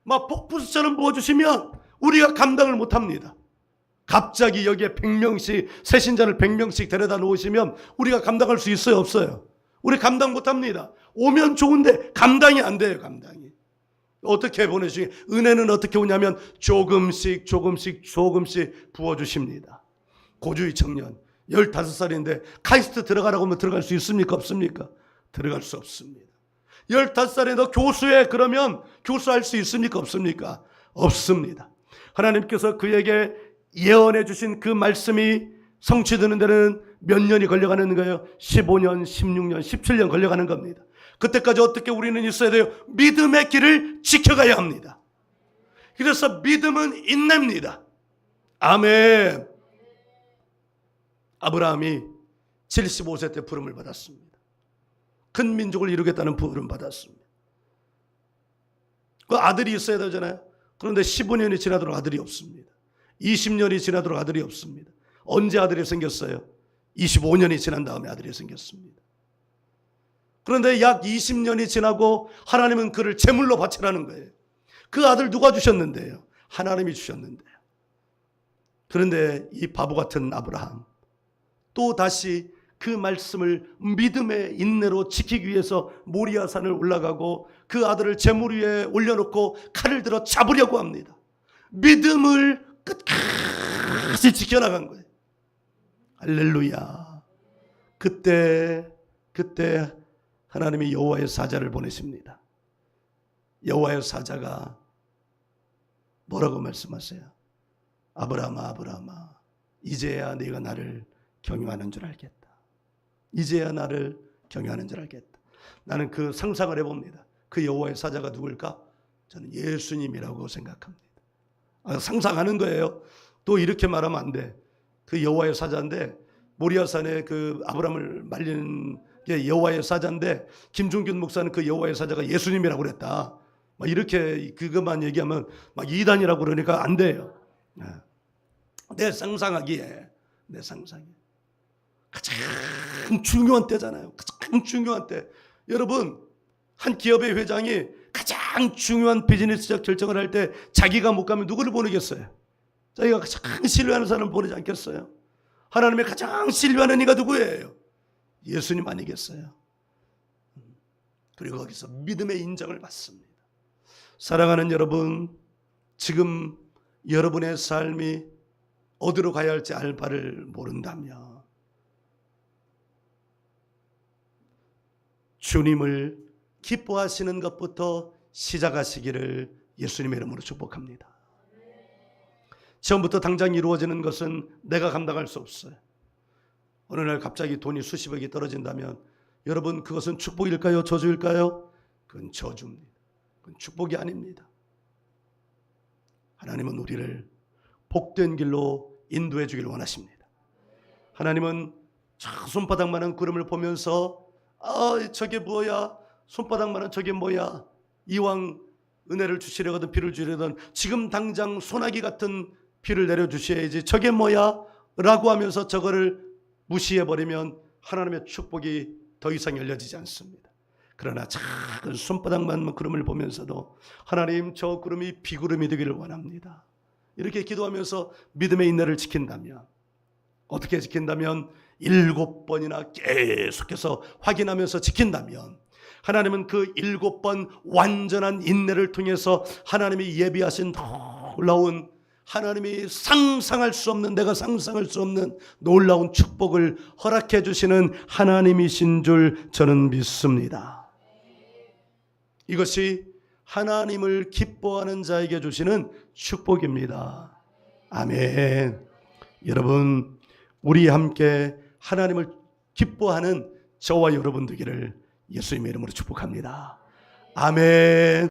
막 폭포수처럼 부어주시면 우리가 감당을 못합니다. 갑자기 여기에 100명씩, 새신자를 100명씩 데려다 놓으시면 우리가 감당할 수 있어요, 없어요? 우리 감당 못합니다. 오면 좋은데 감당이 안 돼요. 감당이. 어떻게 보내주시? 은혜는 어떻게 오냐면 조금씩 부어주십니다. 고주의 청년 15살인데 카이스트 들어가라고 하면 들어갈 수 있습니까, 없습니까? 들어갈 수 없습니다. 15살에 너 교수해 그러면 교수할 수 있습니까, 없습니까? 없습니다. 하나님께서 그에게 예언해 주신 그 말씀이 성취되는 데는 몇 년이 걸려가는 거예요? 15년, 16년, 17년 걸려가는 겁니다. 그때까지 어떻게 우리는 있어야 돼요? 믿음의 길을 지켜가야 합니다. 그래서 믿음은 인내입니다. 아멘. 아브라함이 75세 때 부름을 받았습니다. 큰 민족을 이루겠다는 부름 받았습니다. 그 아들이 있어야 되잖아요. 그런데 15년이 지나도록 아들이 없습니다. 20년이 지나도록 아들이 없습니다. 언제 아들이 생겼어요? 25년이 지난 다음에 아들이 생겼습니다. 그런데 약 20년이 지나고 하나님은 그를 제물로 바치라는 거예요. 그 아들 누가 주셨는데요? 하나님이 주셨는데요. 그런데 이 바보 같은 아브라함 또 다시 그 말씀을 믿음의 인내로 지키기 위해서 모리아산을 올라가고 그 아들을 제물 위에 올려놓고 칼을 들어 잡으려고 합니다. 믿음을 끝까지 지켜나간 거예요. 할렐루야. 그때 하나님이 여호와의 사자를 보내십니다. 여호와의 사자가 뭐라고 말씀하세요? 아브라함아, 아브라함아, 이제야 네가 나를 경유하는 줄 알겠다. 이제야 나를 경유하는 줄 알겠다. 나는 그 상상을 해봅니다. 그 여호와의 사자가 누굴까? 저는 예수님이라고 생각합니다. 상상하는 거예요. 또 이렇게 말하면 안 돼. 그 여호와의 사자인데 모리아산에 그 아브라함을 말리는 게 여호와의 사자인데 김종균 목사는 그 여호와의 사자가 예수님이라고 그랬다. 막 이렇게 그것만 얘기하면 막 이단이라고 그러니까 안 돼요. 내 상상하기에 내 상상에 가장 중요한 때잖아요. 가장 중요한 때. 여러분, 한 기업의 회장이 가장 중요한 비즈니스적 결정을 할 때 자기가 못 가면 누구를 보내겠어요? 자기가 가장 신뢰하는 사람을 보내지 않겠어요? 하나님의 가장 신뢰하는 이가 누구예요? 예수님 아니겠어요? 그리고 거기서 믿음의 인정을 받습니다. 사랑하는 여러분, 지금 여러분의 삶이 어디로 가야 할지 알 바를 모른다면 주님을 기뻐하시는 것부터 시작하시기를 예수님의 이름으로 축복합니다. 처음부터 당장 이루어지는 것은 내가 감당할 수 없어요. 어느 날 갑자기 돈이 수십억이 떨어진다면 여러분 그것은 축복일까요? 저주일까요? 그건 저주입니다. 그건 축복이 아닙니다. 하나님은 우리를 복된 길로 인도해 주길 원하십니다. 하나님은 저 손바닥만한 구름을 보면서 저게 뭐야? 손바닥만한 저게 뭐야? 이왕 은혜를 주시려거든 비를 주려거든 지금 당장 소나기 같은 비를 내려주셔야지 저게 뭐야? 라고 하면서 저거를 무시해버리면 하나님의 축복이 더 이상 열려지지 않습니다. 그러나 작은 손바닥만한 구름을 보면서도 하나님 저 구름이 비구름이 되기를 원합니다. 이렇게 기도하면서 믿음의 인내를 지킨다면 어떻게 지킨다면 7번이나 계속해서 확인하면서 지킨다면 하나님은 그 7번 완전한 인내를 통해서 하나님이 예비하신 놀라운 하나님이 상상할 수 없는 내가 상상할 수 없는 놀라운 축복을 허락해 주시는 하나님이신 줄 저는 믿습니다. 이것이 하나님을 기뻐하는 자에게 주시는 축복입니다. 아멘. 여러분 우리 함께 하나님을 기뻐하는 저와 여러분 되기를 예수님의 이름으로 축복합니다. 아멘.